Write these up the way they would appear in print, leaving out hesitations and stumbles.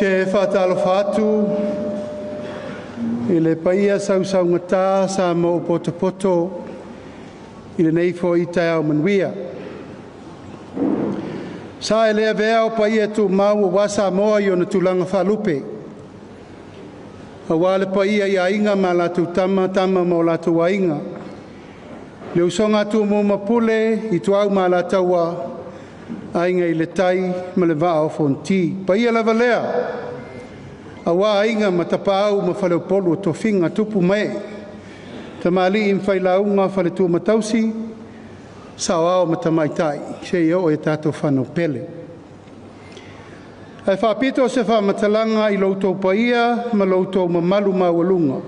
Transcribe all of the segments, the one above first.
te whatalofa atu I le paia sau ngatā sa mo poto I le nei fo I te au manuia. Sa e lea vea o paia tu mau o wasa moa I o na tulanga whalupe. A wale paia I a inga ma latu tama mo latu wa inga. Le usonga tu mo mapule I tu au ma lataua a inga I le tai ma le vaa o fonti. Paia lava lea. A wā inga ma tapau ma whaleu polu o tofinga tupu mai. Ta mali I mwhailaunga whale tu matausi. Sao ao ma tamaitai. Se I o e tātou whanau pele. Ai whapito se whamatalanga I loutou paia ma loutou ma malu ma walunga.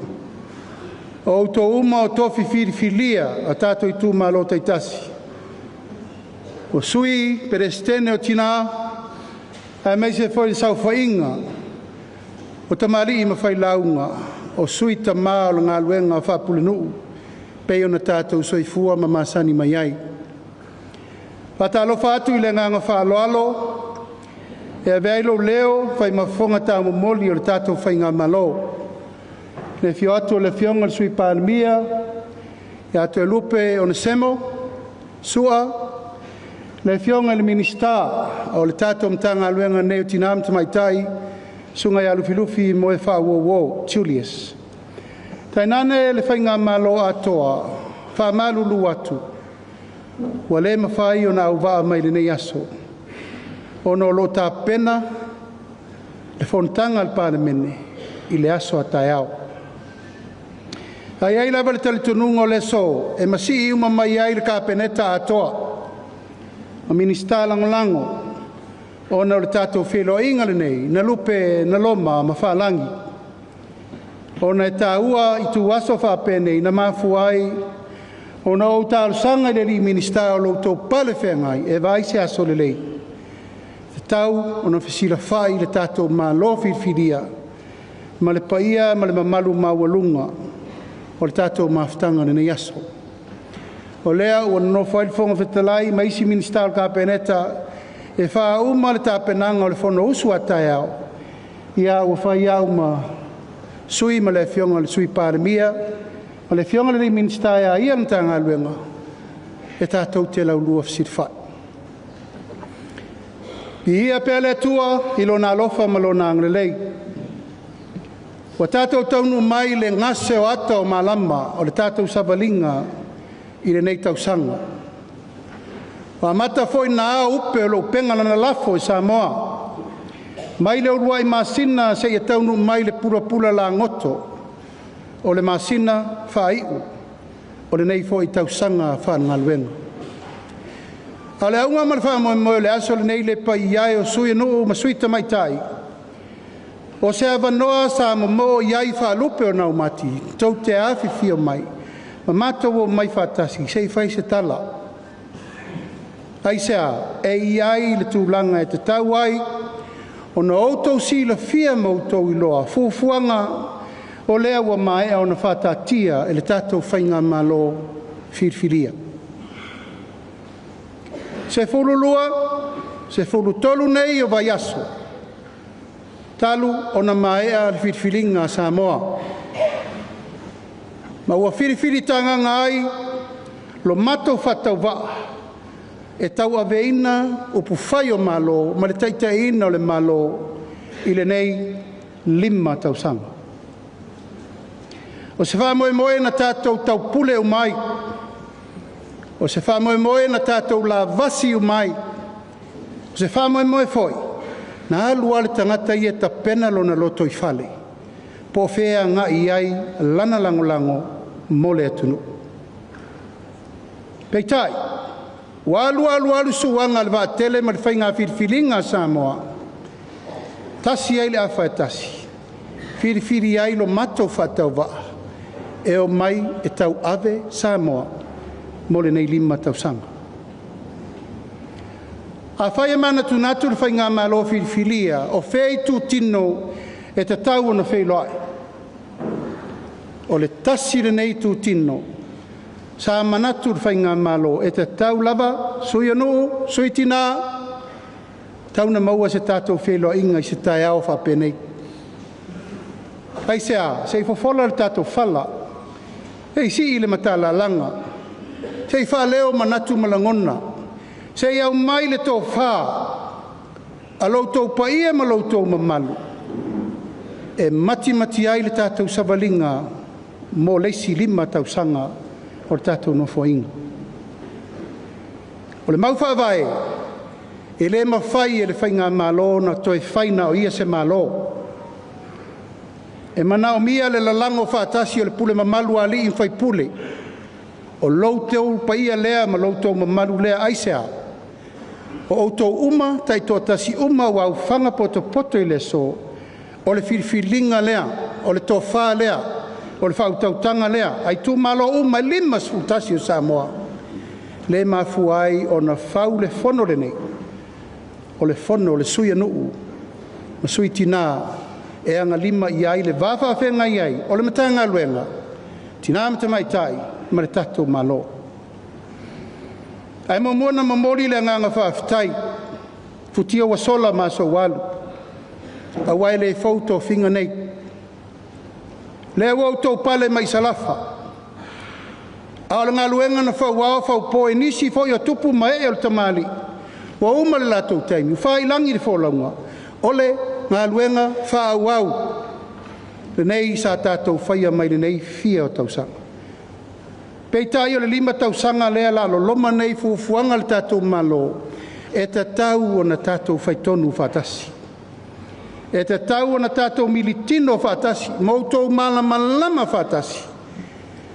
O outou uma o tofi whiriwhilia a tātou I tū ma lo taitasi. O sui perestene o tina a mei se foi sau whainga. O tamari I mawhailaunga, o sui tamā o ngā luenga o whapulinu, pei o na tātou soifua ma masani mai ai. Whatalofa atu I le nganga whaaloalo, e a veilo leo whai mawhonga tā momoli o le tātou whainga malo. Le fio atu o le fionga le sui pālamia, e atu e lupe o na semo, sua, le fionga le ministā, o le tātou mtanga luenga neo tinam tamaitai, sunga ya lufi mo e wha wo Julius. Tainane le whainga malo atoa, wha malulu atu. Wa le mawhai o na uwaa mai le nei aso. O no lo tā pena, le fontanga al paramene, I le aso a tai au. Ai ai lava le talitununga o le so, e masi I uma mai ai le kāpeneta atoa. A minista langolango, o na le tātou whilo inga le nei, na lupe na loma ma whalangi. O na e tā ua I tu aso whapene, na mafu ai, o na o tālu sanga le li minista o loutou pale whengai, e vai se aso le lei. Te tau o na whisila whai le tātou ma lo whirwhiria, ma le paia ma le mamalu ma walunga, o le tātou ma whtanga le nei aso. O lea o na no whailfonga whetalai, ma isi minista o kāpeneta, e wha uma le tāpenanga o le whono usu atai au. Ia ua whai au ma sui ma le fionga le sui pāremia, ma le fionga le ministai a ia mtanga luenga, e tātou te lau lua whasirwhai. I ia pēle tua I lona alofa ma lona anglelei. Wa tātou taunu mai le ngase o ata o malama o le tātou savalinga I le nei tausanga. Wa mata foi na upe lo penga na lafo I Samoa. Mai le urua I masina se ia taunu mai le pura la ngoto. O le masina whaiu. O le nei foi tausanga whangaluenga. A le aunga ma le whamoe le aso le nei le pai iai o sui no ma sui tamaitai. O se avanoa sa mo iai whalupe o nau mati. Tau te awhi fio mai. Ma mato o mai whatasi. Se I whai se tala. Aisea, e iai le tūlanga e te tau ai, o na outou si la fia mautou I loa, fufuanga o lea ua mai o na whatatia e le tātou whainga malo whirwhiria. Se whululua, se whulutolu nei o vai aso. Talu o na maea le whirwhiringa Samoa. Ma ua whirwhiri tanga ngai, lo mato whatau waa. E tau aveina o pufai o malo, ma le taitaina o le malo I le nei 5 tausanga. O se wha moe na tātou tau pule o mai. O se wha moe na tātou la vasi o mai. O se wha moe foi. Na alu ale tangata I e ta pena lo na loto I whale. Po whea nga I ai lana langolango mole atunu. Peitai. Walu suanga le vatele ma le whainga whirwhiringa Samoa. Tasi ai le awha e tasi. Whirwhiri ai lo mato whatau waa. E o mai e tau ave Samoa. Mo le nei 5 tausanga. A whai e mana tunatu le whainga malo whirwhiria. O whei tu tino e te tau o na whei loai. O le tasi le nei tu tino. Sa manatu whainga malo e te tau lava, sui anu, sui tina, Tauna maua se tātou wheloa inga I se tai ao whapenei. Ai se a, se I fofola le tātou whala, e si I le matala langa, se I wha leo manatu malangona, se I au mai le tō wha, a loutou pa ia ma loutou mamalu, e mati ai le tātou savalinga, mo leisi lima tau sanga, o le tātou nofo inga. O le mau whaavae, e le mawhai e le whainga malo na toi whaina o ia se malo. E mana o mia le lalango whaatasi o le pule mamalu ali in whai pule. O louteu pa ia lea ma louteu mamalu lea aisea. O outou uma, tai tō tasi uma wau whanga poto I le so. O le whiriwhiringa lea, o le tō wha lea, o le whautautanga lea. Ai tū malo uma lima sfutasi o Samoa. Le mafuai o na whau le whono le nei. O le whono, le sui anuu, ma sui tina, e anga lima I ai le wafa whenga I ai, o le matanga luenga, tina mata mai tai, ma le tatou malo. Ai mamona mamori le nganga whaafitai, futia wa sola ma so walu, a wai le fauto finga nei. Le wautou pale mai salafa, a le ngā luenga na whau po e nisi fo I o tupu ma e o tamali, wa uma le latou taimi, whai langi le wholaunga, ole ngā luenga wha wau, le nei sa tātou whaia mai le nei fia o tausanga. Peitai o le 5 tausanga lea la loma nei fufuanga le tātou malo, e ta tau o na tātou whaitonu whatasi. E ta tau o na tātou militino whatasi, mautou malama whatasi.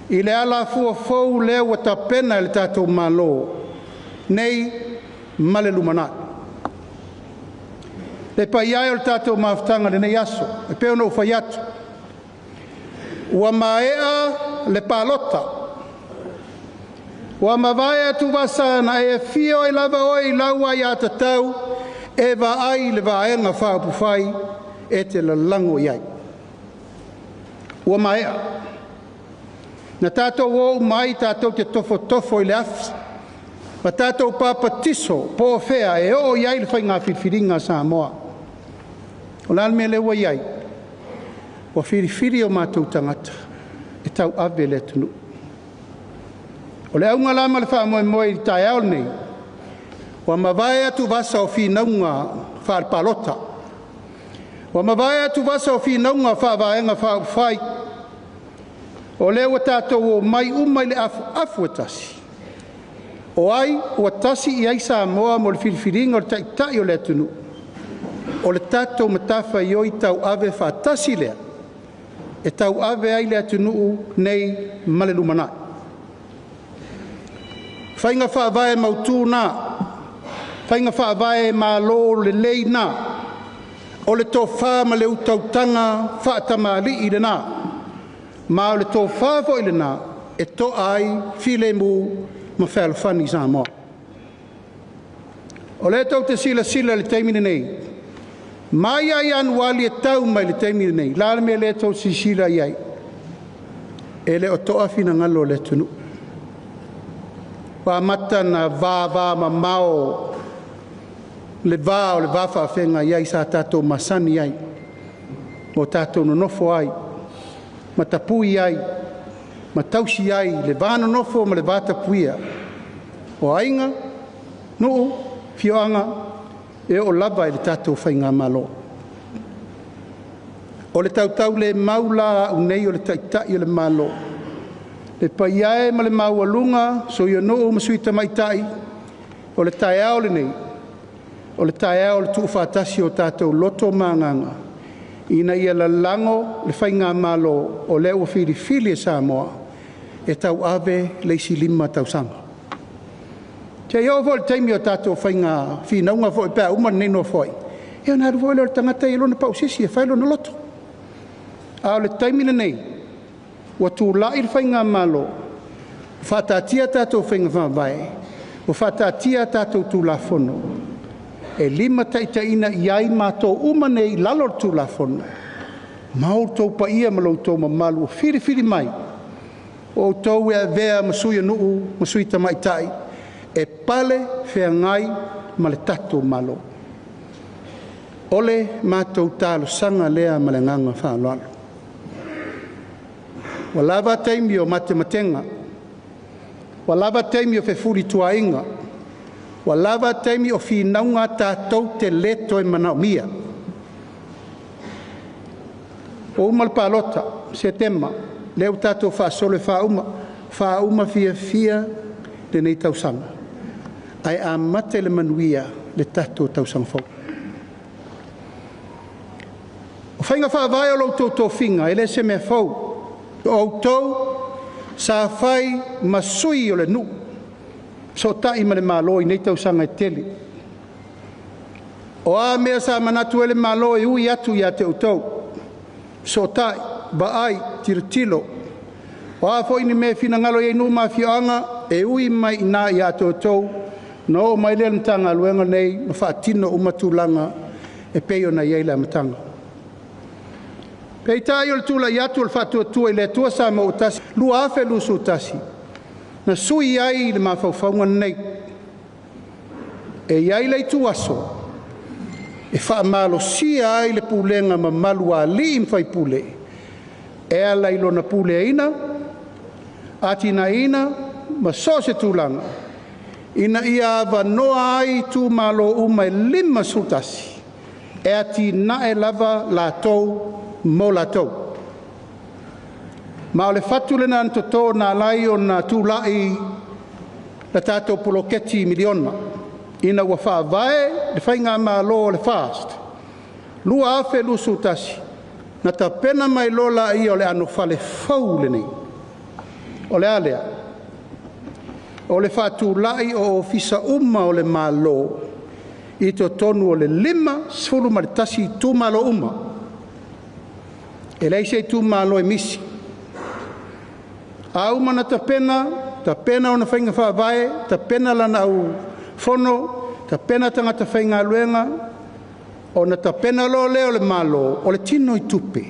I le ala fuafou lea wa ta pena le tātou malo, nei male lumana. Le pai ai o le tātou maafutanga le nei aso, e peo no whai atu. Ua maea le palota. Ua mawai atu wasa na e fio I lava oi laua I ata tau, e wa ai le vaenga whaapufai, e te lalango iai. Ua maea. Na tātou o mai tātou te tofo I le afi. Ma tātou pāpatiso, po whea, e o iai le whai ngā whiriwhiringa Samoa. O lal mea le ua iai, o whiriwhiri o mātou tangata, e tau ave le tunu. O le aunga lama le whaamoe I tai ao nei, o mawai atu vasa o whinaunga whaarpalota. O mawai atu vasa o whinaunga whaavaenga whaafai. O le ua tātou o mai umai le afu e tasi. O ai, ua tasi I ai Samoa mo le whiriwhiringa o le taitai o le tunu. O le tātou matafa I oi tau ave whaatasi lea. E tau ave ai le tunu nei male lumanai. Whainga whaavae mautu nā. Whainga whaavae malo le lei nā. O le tō wha ma le utautanga whaatamali I le nā. Ma o le tō wha fo I le nā. E tō ai while mu ma whalawhani Samoa. O le tau te sila le teimine nei. Mai ai anuali e tau mai le teimine nei. Lāle me le tau si sila iai. E le o toa fina ngalo le tunu. Wa mata na vā ma mao. Le vā o le vāwha whenga iai sa tātou masani iai. Mo tātou no nofo ai. Ma tapui ai. Ma tausi ai. Le vāno nofo ma le vātapuia. O ainga, nuu, fioanga, e o lava I le tātou whainga malo. O le tautau le maula unei o le taitai o le malo. Le paiae ma le maualunga, so ia nuu masuita maitai, o le taiao le nei. O le taiao le tuu whātasi o tātou loto manganga. Ina ia la lango le whainga malo o le ua whiriwhiri e Samoa. E tau ave leisi 5 tausanga. Te iau fo le taimi o tātou whainga whinaunga fo I pēr uma neno foi. E ana aru le tangata I lona pausisi e whailo na loto. A o le taimi le nei, ua tū lai le whainga malo, whātātia tātou whainga whāwae, o whātātia tātou tū la whono. E 5 taitaina iai mātou uma nei lalo tū la whono. Mau tau pa ia malau tau mamalu o whiri mai. O tau e vea masui anuu, masui tamaitai. E pale whea ngai ma le tatou malo. ole mātou tālo sanga lea malenganga whāloalo. Wa lava taimi o matematenga, wa lava taimi o whewhuri tuainga, wa lava taimi o whinaunga tātou te leto e manaumia. O umalpalota, setema, leo tātou whaasole whauma fia le nei tausanga. Ai a mate le manuia le tātou tausanga fau. O whainga whaavai o loutou tō whinga, ele se mea fau, o autou, sa whai masui o le nu, so tai ma le malo i nei tausanga e tele. O a mea sa manatu ele malo i ui atu i a te autou, so tai, baai, tiritilo, o a fo ini me fina ngalo i nu ma fioanga, e ui mai ina i a te autou, no mai le mtanga luenga nei, ma whaatino umatulanga, e peio na iei la mtanga. Pei tai o le tula i atu o le whatuatua i le atua sa ma utasi, lua afe lusu utasi, na sui ai le mawhauwhaunga nei, e iai lei tu aso, e wha malo si ai le pulenga ma malua li im whai pule, e ala ilo na pule ina, atina ina, ma so se tūlanga, ina ia ava noa ai tu malo uma e lima sutasi, e ati na e lava la tou, mo la tau. Ma o le fatu le na antoto na lai o na tūlai la tātou poloketi miliona. Ina ua whaavae le whainga ma lo le fast. Lua afe lusu tasi. Na ta pena mai lola i o le ano whale fau le nei. O le alea. O le fatu lai o ofisa uma o le malo. I to tonu o le lima sfulu ma le tasi tu malo uma. E lei sei tu malo e misi. Au mana ta pena ona whainga whaavae, ta pena lana au fono, ta pena tangata whainga luenga, ona ta pena lo leo le malo, o le tino i tupe.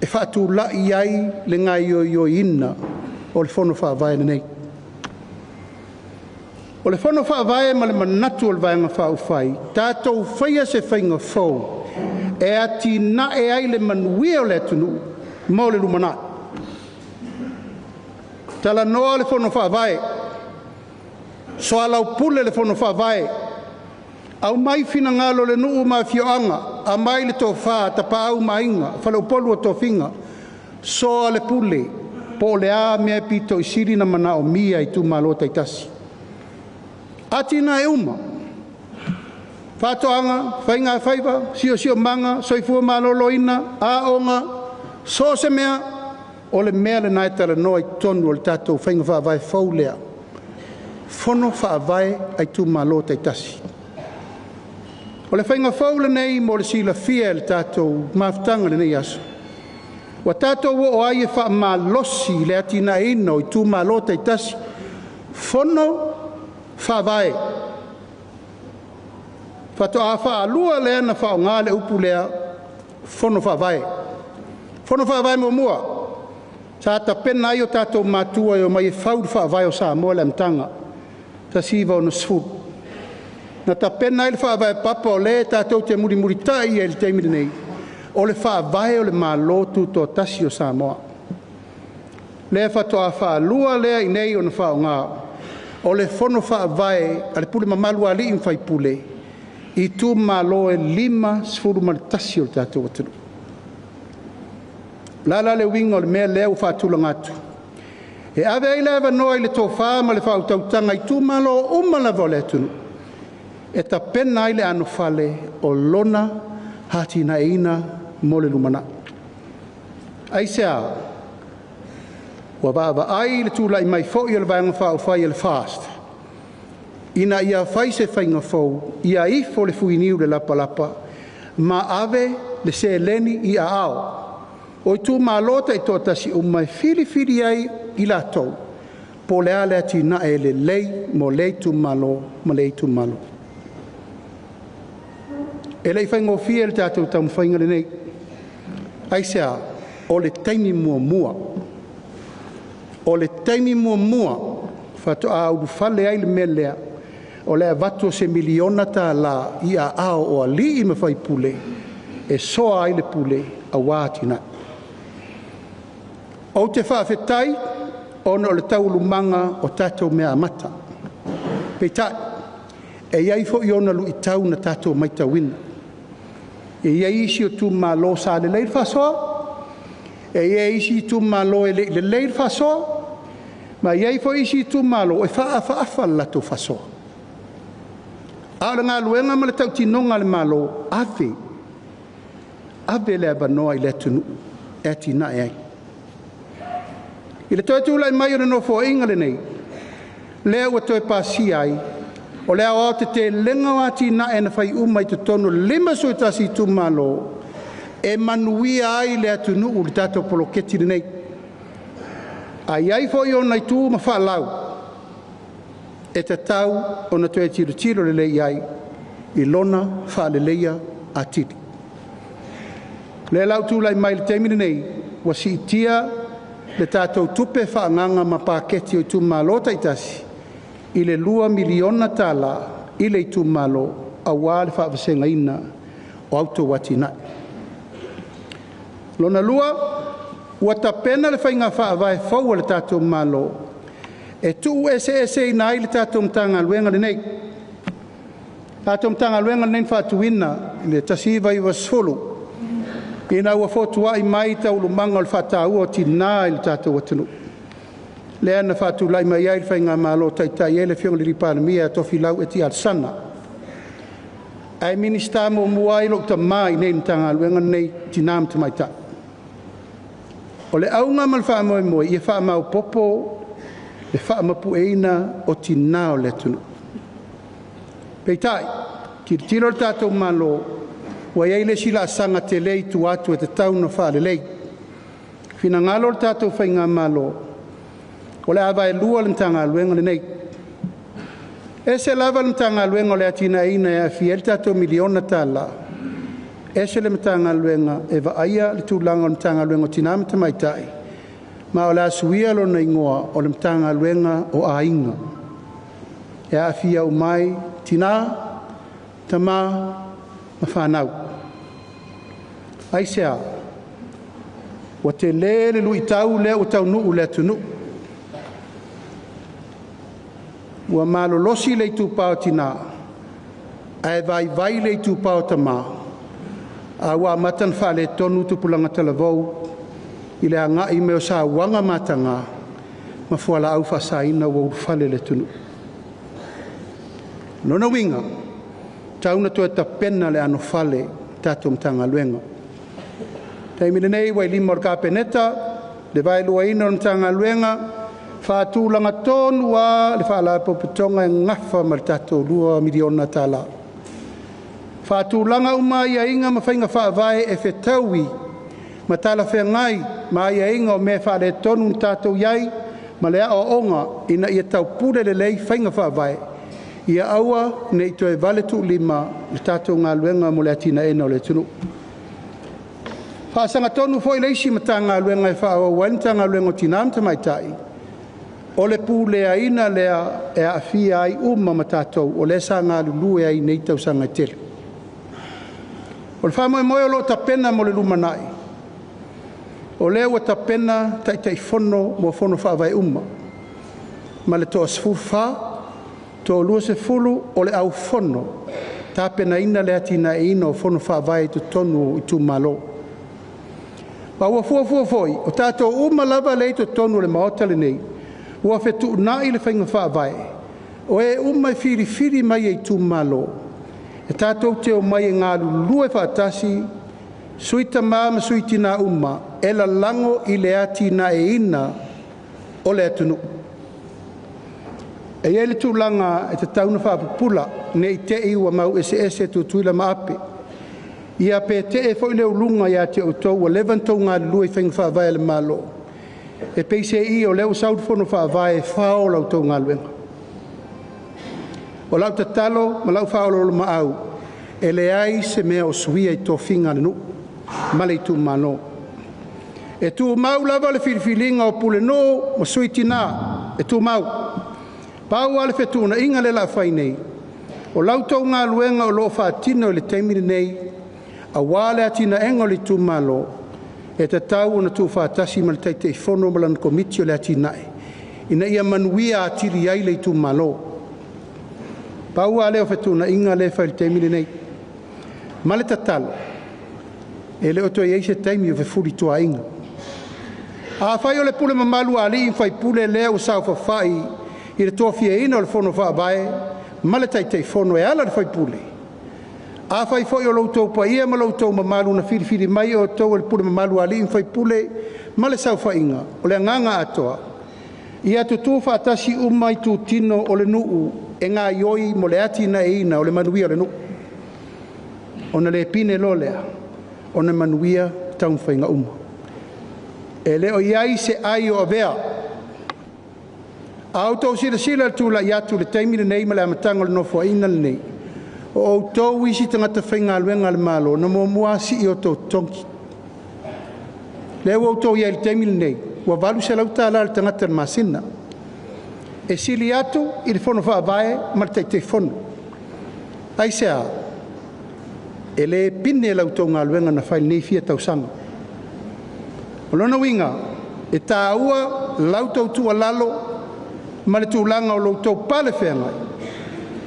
E whaatu la i ai le ngai o ina, o le fono whaavae nei. O le fono whaavae ma le manatu o le vaenga whaufai, tātou whaia se whainga fau, e ati na e ai le manuia o le atunu, mo le lumana. Tala noa le fono whaavae, so alau pule le fono whaavae, au mai fina ngalo le nuu ma fioanga, a mai le tō wha, tapa au mainga, whalau polu o tō whinga, so le pule, po le a mea pito i siri na mana o mia i tu malo taitasi. Ati na e uma, whatoanga, whainga whaiva, sio manga, soifua malolo ina, a onga, so se mea, o le mea le naetala noa i tonu o le tātou whainga whaavae whaulea. Fono whaavae ai tu malo taitasi. O le whainga whaule nei mo le sila fia le tātou maftanga le nei aso. Wa tātou o ai e wha malosi le atina ino i tu malo taitasi. Fono whaavae. Fato a wha lua lea na wha o ngā le upu lea fono whaavae. Fono whaavae mo mua. Sa ta pena ai o tātou mātua o mai e whauru whaavae o sa moa le mtanga. Ta siva o na sfuru. Na ta pena ai le whaavae papa o le tātou te muri tai e le teimiri nei. O le whaavae o le mālotu tō tasi o sa moa. Le fato a wha lua lea i nei o na wha o ngā. O le fono whaavae a le pule mamalu ali in whai pule. I tu malo e lima sfuru maltasi o le tātou atunu. Lala le winga o le mea leo whaatula ngatu. E ave ai lewa noa i le tō whaa ma le whautautanga i tu malo umalawa o le atunu. E ta pena ai le ano whale o lona hati na ina mo le lumana. Ai se a, wa baba ai le tūla i mai fo i le vanga whao whai le fast. Ina ia whai se whainga fau, ia ifo le fuiniu le lapa, ma ave le se leni i a ao. O tu malota i tō tasi o mai fili ai i la tau. Po le ale ati na e le lei mo lei tu malo, ma lei tu malo. E lei whaingo fia le tātou tamu whainga le nei. Ai se a, o le taimi mua. O le taimi mua, whato a uru whale ai le mea lea. o le avatu se miliona ta la ia ao o ali i mawhai pule, e soa ai le pule a wātina. O te whaafetai, ona o le taulumanga o tātou mea amata. Peitai, e iai fo i ona lu i tau na tātou maita wina. E iai isi o tu malo sa le leir whasoa, e iai isi tu malo e le leir whasoa, ma iai fo isi tu malo e whaafa lato whasoa. Aora ngā luenga ma le tau tinonga le malo, ave le abanoa i le tunu, e tina e ai. I le toi tūlai mai o le nofo inga le nei, lea ua toi pāsi ai, o lea o te lenga wāti na e na whai umai te tonu lima soitasi tu malo, e manuia ai le atunu u le tato poloketi le nei. Ai ai fo i o nai tū ma whaalau, e te tau o na toi tiro le lei ai, i lona whaale leia a titi. Le lau tūlai mai le teimini nei, wa si itia le tātou tupe whaanganga ma pāketi o i tu malo taitasi, i le 2 miliona tala i le i tu malo a wā le whaavasenga ina o auto watinai. Lona lua, ua tapena le whainga whaavae fau le tātou malo, e tu ese ina ai le tātou mtanga luenga le nei. Tātou mtanga luenga le nei whatuina, i le tasiva i wasfulu, ina ua fotua i mai tau lumanga o le whatau o tina i le tātou atunu. Lea na whatu lai mai ai le whainga malo taitai e le whionga li ripānamia tofi lau e ti alsana. Ai minista mo muai lo ta mai nei mtanga luenga nei tinam te maita. O le aunga mal wha moe moe, i e wha mau popo, le wha mapu eina o tina o le tunu. Peitai, ki tiro le tātou malo, wa iei le sila asanga te lei tu atu e te tau na wha le lei. Fina ngalo le tātou whainga malo, o le awa e lua le mtanga luenga le nei. E se lava le mtanga luenga o le atina ina e a fia le tātou miliona tala. E se le mtanga luenga e va aia le tūlanga o le mtanga luenga o tinama te maitai. Ma o le asuia lo na ingoa o le mtanga luenga o a inga. E a fia o mai tina, tama, ma whanau. Ai sea, wa te le lui tau le o tau nuu le tunu. Ua malolosi le tūpao tina, ai vai le tūpao tama, a ua matan whale tonu tupulanga talavou, i le anga i meo sa wanga matanga, ma fuala au whasaina wa urwhale le tunu. Nona winga, tauna tua ta pena le ano whale tato mtanga luenga. Taimile nei wai limor ka peneta, le vai lua ina mtanga luenga, whātūlanga tonu wā le whaala popitonga e ngafa ma le tātou 2 miliona tala. Whātūlanga umai a inga ma whainga whaavae e whetaui ma tala whengai ma ia inga o me whaale tonu tātou iai ma le a o onga ina ia tau pure le lei whainga whaavae. Ia aua ne ito e vale tu lima le tātou ngā luenga mo le atina ena o le tunu. Whaasanga tonu fo i leisi ma tā ngā luenga e whaawa wain tā ngā luenga o tinam te maitai. O le pū lea ina lea e a fia ai ma tātou o le sa ngā lulu e ai nei tau sanga tele. O le whamoe moe o lo ta pena mo le lumanai. O le ua ta pena tai fono mo fono whaavai Ma le toa sfufa, toa lua se fulu o le au fono. Ta pena ina le atina e ina o fono whaavai tu tonu i tu malo. Wa ua fua foi, o tātou lava le tu tonu le maota le nei. Ua fetu na i le whainga whaavae. O e umai whiri mai e tu malo. E tātou te o mai e ngā lulue whaatasi, suita ma suiti nā e la lango i le ati na e ina o le atunu. E ele tūlanga e te tauna whaapupula, ne i te iwa mau ese tu tuila maape. Ia pe te e fo i leo lunga ia te o tau, o levantou ngā lulue whainga whaavae le malo. E peise i o leo saudfono whaavae whao lau tau ngā luenga. O lau tatalo, ma lau whaolo ma au, e le ai se mea o suia i tō whinga nu, ma le tu mano. E tu mau lava le whiriwhilinga o pule no, ma suiti nā, e tu mau. Pau ale whetuna inga le la whainei, O lautou ngā luenga o lo whātino le teimiri nei, a wale atina enga le tu malo, e te tau na tu whātasi ma le teite I whono malan komiti o le atinae. Ina ia manuia atiri ai le tu malo. Pau a leo whetu na inga le whai le teimiri nei. Ma le tatalo, e le oto i eise teimi o whefuri tua inga. A whai o le pule mamalu a li whai pule lea o sau whawhai I le toa fia ina o le whono whaabae, ma le teite whono e ala le whai pule. A whai whai o loutou pa ia ma loutou mamalu na whiri mai o tau le pule mamalu a li whai pule, ma le sau whainga, o le nganga atoa. Ia tutu whaatasi umai tu tino o le nuu, e ngā ioi mo le ati na e ina o le manuia o le nuu. O na le pine lo lea, o na manuia taun whainga uma. E leo iai se ai o avea. A autou sila tu la iatu le taimire nei ma le amatanga le nofo aina le nei. O autou isi tangata whainga aluenga le malo, na mo muasi I o tau tonki. Leo autou iai le taimire nei, wa valu se lauta ala le tangata le masina. E sili atu I le whono whaavae ma le teite whono. Ai se a, e le pine e lautou ngā luenga na whai nei fia tausanga. O lona winga, e tā ua lautou tua lalo, ma le tūlanga o lautou pale whengai.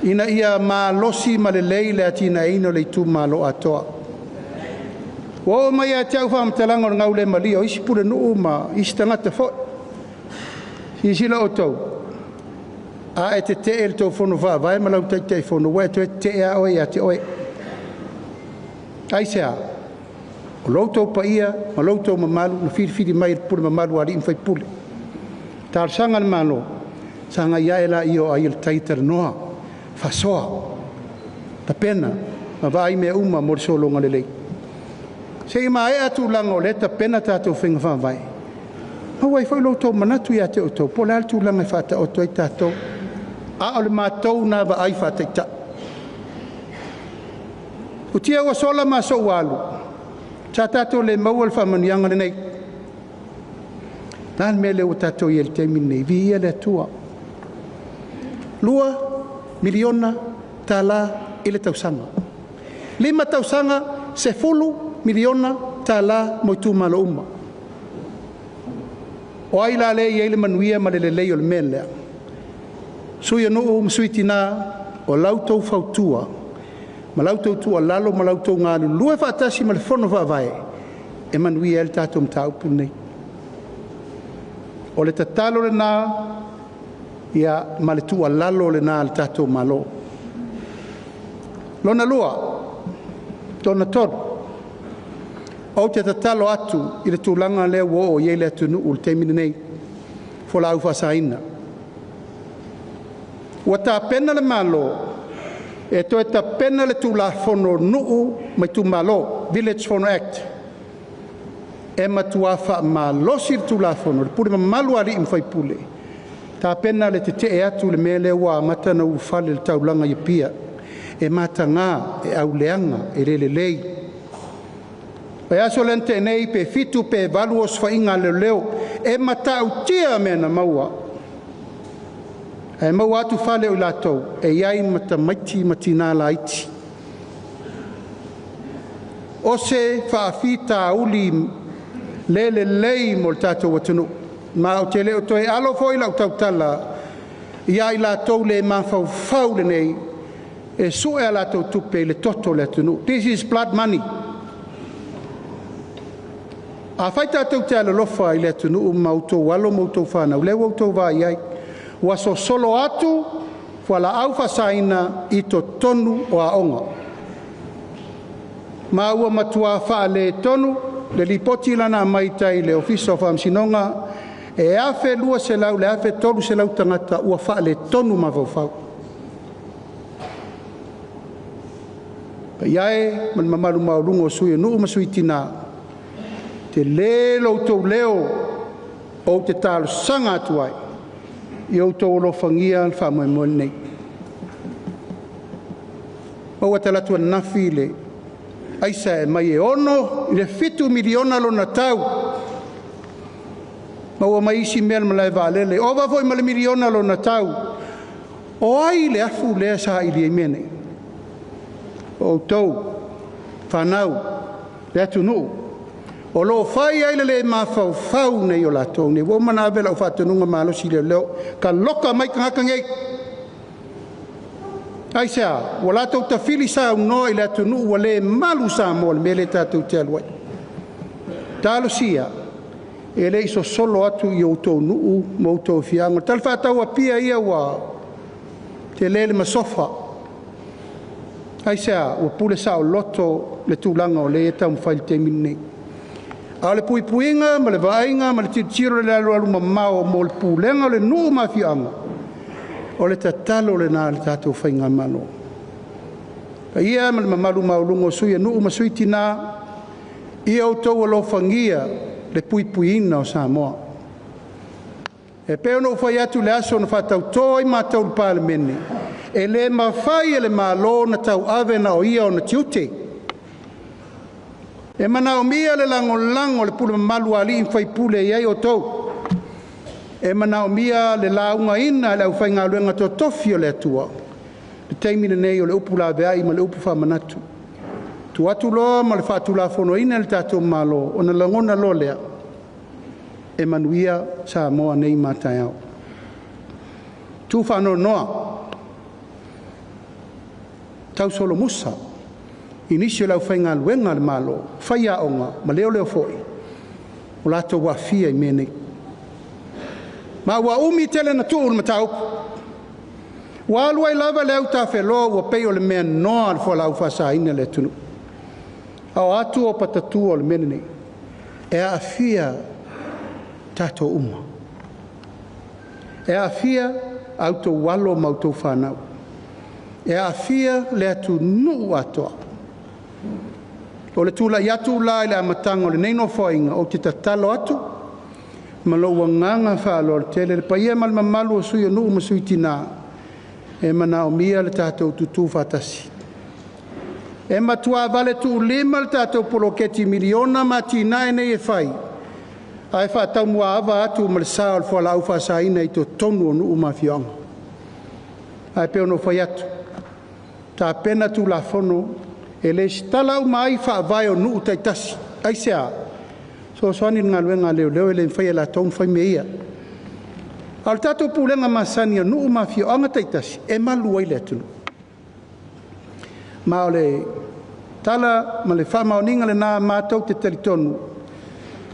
Ina ia mā losi ma le lei le atina eino le tū malo atoa. O mai a te au whaamtalanga o ngau le mali, o isi pule nuu ma isi tangata fo. Si sila o tau. A e te el tau whono whaavai, ma lau te whono wai, te ea oe a te oe. Ai se a. O lautou pa ia, ma lautou mamalu, na whiri mai pule mamalu ari mwhai pule. Tār sanga le malo, sanga ia e la io a il taitar noa, whasoa, ta pena, ma vai mea uma mori solonga le lei. Se I maa e atu langa o le ta pena tātou whinga whawai. Ma wai whai lautou manatu ia te oto, po le altu langa I whata oto I tātou. A o le mātou nā wa ai whata I ta. O tia ua sola ma so walu. Sa tātou le maua le whamanianga le nei. Nān mea le o tātou I el teimi nei, vi ia le atua. Lua, miliona, tāla, I le tausanga. 5 tausanga, se fulu, miliona, tāla, moitu malo uma. O ai la le I ele manuia ma le lei o le melea. Sui anu msui tina, o lautou fautua, ma lautou tua lalo, ma lautou ngālu, lue whaatasi ma le whono whaavae, e manuia el tātou mtaupu nei. O le tatalo le nā, ia ma le tua lalo le nā le tātou malo. Lona lua, tona toru, o te tatalo atu, I le tūlanga lea wo o iei le atunu u le teimine nei, fola au whasaina. Ua tā pena le malo, e toi ta pena le tūla whono nuu mai tū malo, Village Phono Act. E matua wha malosi le tūla whono, le pule malu ari mwhai pule. Tā pena le te e atu le mele wa mata na ufale le taulanga I pia. E mata ngā, e au leanga, e rele lei. Pai aso lente nei pe fitu pe valu os whainga leo, e mata au tia mena maua. E mau atu whale o lātou, e iai mata maiti matina la iti. O se whaafita uli lele lei mo le tātou watunu. Ma o te leo toi alo foi lau tautala, iai lātou le mawhau whau le nei, e sue a lātou tupe le toto le atunu. This is blood money. A whai tātou te alalofa I le atunu mautou walo mautou whanau, leo autou wā iai. Wa so solo atu wala au fasaina I to tonu o aonga. Ma ua matua wha le tonu le lipoti lana mai tai le office of Amsinonga e afe lua se lau le afe tolu se lau tangata ua wha le tonu ma vau. Iae man mamalu maulungo sui nuu masui tina te le loutou leo o te talo sanga atuai. I autou lo fangia al wha moe moe nei. Maua te latua nafi le aisa e mai e ono I le 7 miliona lo na tau. Maua mai isi mea malai vaalele. O wafoi ma le miliona lo na tau. O ai le afu lea sa I li e mene. o tau whanau le atu nuu. O lo whai aile le mawhau nei o latou nei. Wo mana vela o whatanunga malosi leo ka loka mai kangaka ngei. Ai sea, o latou ta whili sa unoi le atu nuu wa le malu sa mo le mele tatou te aluai. Talo sia, e le iso solo atu i outou nuu mo outou fianga. Tal whatau a pia ia wa te lele masofa. Ai sea, o pule sa o loto le tūlanga o le e tau mwhaili te minei. A le pui puinga, ma le vainga, ma le tiro le alu alu mamao mo le pulenga o le nuu mafianga. O le tatalo le nā le tātou whainga mano. Ka ia ma le mamalu maulungo sui a nuu masui tina ia o tau alo whangia le pui puina o Samoa. E peo no whai atu le aso na whatau toi ma tau le pāle mene. E le mawhai e le malo na tau ave na o ia o na tiute. E mana o mia le lango le pule malu ali in whai pule iai o tau. E mana o mia le launga ina le au whai ngā luenga to tofi o le atua. Le teimine nei o le upu la veai ma le upu whamanatu. Tu atu loa ma le whatu la whono ina le tātou malo o na langona lo lea. E manuia sa moa nei mātai au. Tu whano noa. Tau solo musa. Inisio lau whai ngā luenga le malo. Whai a onga ma leo leo foi. O lato wa fia i mene. Ma wa umi tele na tuu ma tau. Wa aluai lava leo ta whelo wa pei o le mea noa al whalau whasa ina le tunu. Au atu o patatu o le mene nei. E a fia tato uma. E a fia auto walo mautou whanau. E a fia le atu nuu atoa. O le tula i atu la i le amatanga o le neino whainga o te tatalo atu. Ma lo wanganga whaalo le tele le paia mal mamalu o sui o nuu ma sui tina. E mana o mia le tatou tutu whatasi. E matua vale tu lima le tatou poloketi miliona ma tina e nei e whai. Ai whatau mua awa atu ma le sao le whalau whasaina i to tonu o nuu ma fionga. Ai peo no whai atu. Ta pena tu la fono e le stalau mai fa vai o nuu taitasi. Ai sea. So soani ngā luenga leo leo e le whai la tonu whai meia. Al tatou pulenga masani o nuu ma fionga taitasi. E malu ai le atunu. Ma o le tala ma le whamaoninga le nā mātou te teritonu.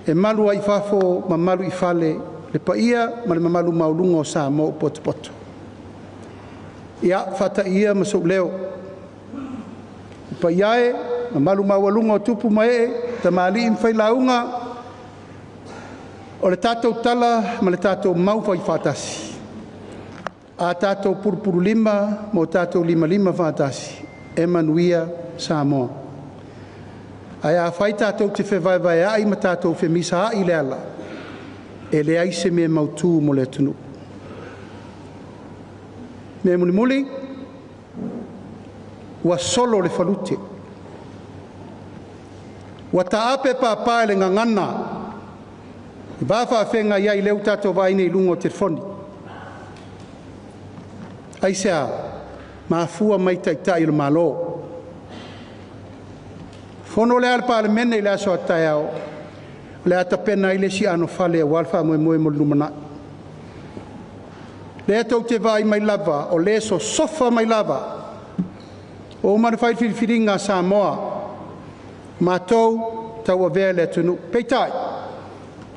E malu ai whafo ma malu i whale le paia ma le mamalu maulunga o Samoa o poto. Ia whata ia ma sau leo. Pa iae, ma malu mawalunga o tupu mae, ta maali in whai launga, o le tātou tala, ma le tātou mauwhai whatasi. A tātou purupuru lima, mo tātou lima whatasi. E manuia Samoa. Ai a whai tātou te whewaiwai ai, ma tātou whemisa ai le ala. E le aise me mautu mo le tunu. Me muli, wa solo le falute. Wa taape papa le ngangana. I bafa whenga iai leu tato vaine I lungo telefoni. Ai sea, mafua mai taitai le malo. Fono le al parlemene le aso atai au. Le atapena ile si ano fale a walfa mo mo lumana. Le tau te vai mai lava, o le so sofa mai lava. O mana whai whiriwhiringa Samoa. Mātou tau a vea le tunu. Peitai.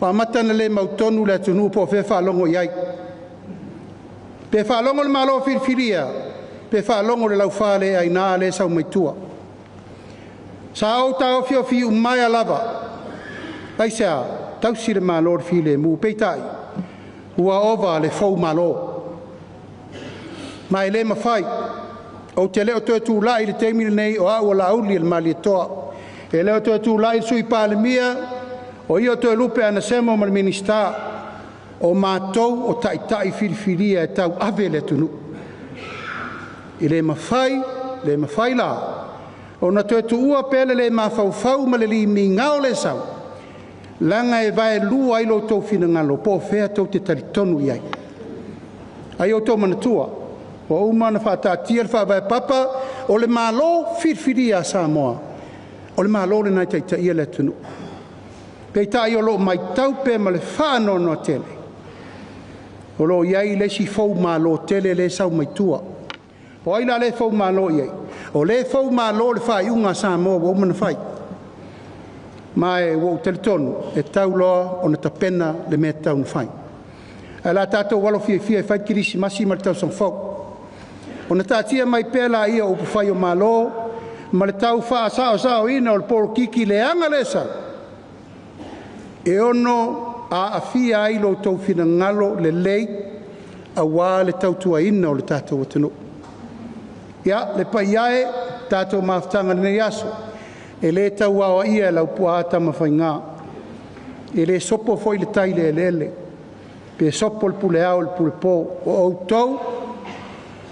Pa matana le mautonu le tunu po fe whalongo iai. Pe whalongo le malo whiriwhiria. Pe whalongo le lau whale ai nā le sau maitua. Sa au tau whiofi umai a lava. Aisea, tau sire malo le while mu. Peitai. Ua ova le fau malo. Mai le mawhai, o te leo tue tū lai le teimile nei o au la auli le mali toa. E leo tue tū lai sui pāle mia, o io tue lupe ana semo mal minista, o mātou o taitai whiriwhiria e tau ave le tunu. I le mawhai la, o na tue tu ua pele le mawhau ma le li mi ngao le sau. Langa e vai lua ilo tau whina ngalo, po fea tau te taritonu iai. Ai o tau manatua, o umana whātātia le whāwai papa, o le malo firfiria Samoa. O le malo le nai taita ia le tunu. Pei tai o lo mai tau pe ma le whāno no tele. O lo iai le si fau malo tele le sau mai tua. O aila le fau malo iai. O le fau malo le whai unga Samoa o mana whai. Mai o teletonu e tau loa o na tapena le mea tau na whai. E la tātou walo fia fia e whai kirisi masi ma le tau sang fau. O na tātia mai pēla ia o whai o malo, ma le tau wha sao ina o le poro kiki le anga le sa. E ono a fia ai lo tau fina ngalo le lei, a wā le tau tua ina o le tātou watano. Ia, le pai ae, tātou maftanga nei aso. E le tau awa ia lau puata ma whai ngā. E le sopo foi le taile e lele. Pe sopo le pule au le pule pō. O au tau,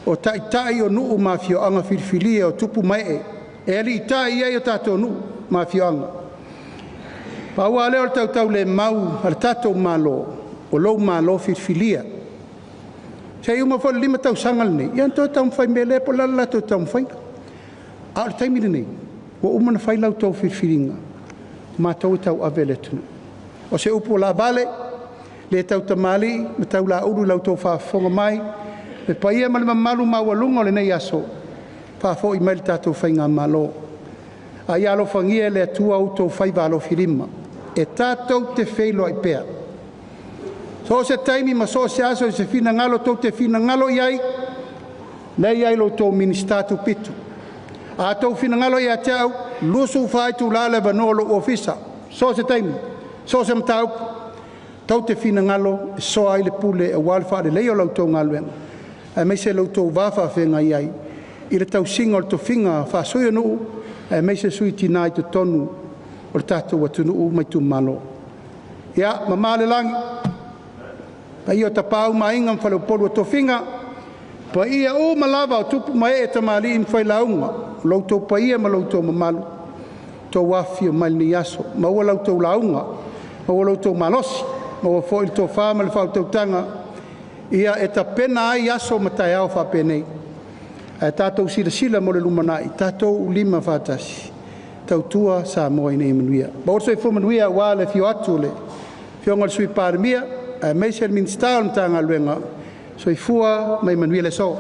o tai o nuu ma fio anga firfilia o tupu mai e. E ali tai ia o tātou nuu ma fio anga. Pa ua leo le tau le mau al tātou malo. O lou malo firfilia. Sei uma foi lima tau sangal nei. Ian tō tau mwhai mele po lala tō tau mwhai. A le taimile nei. O umana whai lau tau whirwhiringa, ma tau tau avele tunu. O se upo la vale, le tau tamali, me tau la uru lau tau whaafonga mai, me paia ma le mamalu mawalunga o le nei aso, whaafo i mai le tātou whai ngā malo. A ia lo whangia le atua au tau whai walo whirima, e tātou te wheilo ai pēr. So se taimi ma so se aso se fina ngalo tau te fina ngalo iai, le iai lo tau ministatu pitu. A tau fina ngalo ia te au, lusu whai tu lale vanolo ofisa. So se taimi, so se mtau, tau te fina ngalo, so ai le pule e walfa le leo lau tau ngaluenga. E mei se lau tau wafa whenga iai, i le tau singa o le tau whinga wha soia nuu, e mei se sui tina i te tonu o le tātou watu nuu mai tu malo. Ia, mamale langi, pa i o tapau mainga mwhale o polu o tau whinga, pa ia o malava o tupu mai e tamali in whai launga, lau tau pa ia ma lau tau mamalu, tau wafi o maili ni aso, ma ua lau tau launga, ma ua lau tau malosi, ma ua fo il tau wha ma le whau tau tanga, ia e ta pena ai aso ma tai au wha penei. E tātou sila mo le lumanai, tātou lima whātasi, tau tua sa moa i nei manuia. Ba orso e fu manuia wā le fio atu le, fio ngal sui pāremia, e meise le minstau na tanga luenga, so i fua mai manuia le so.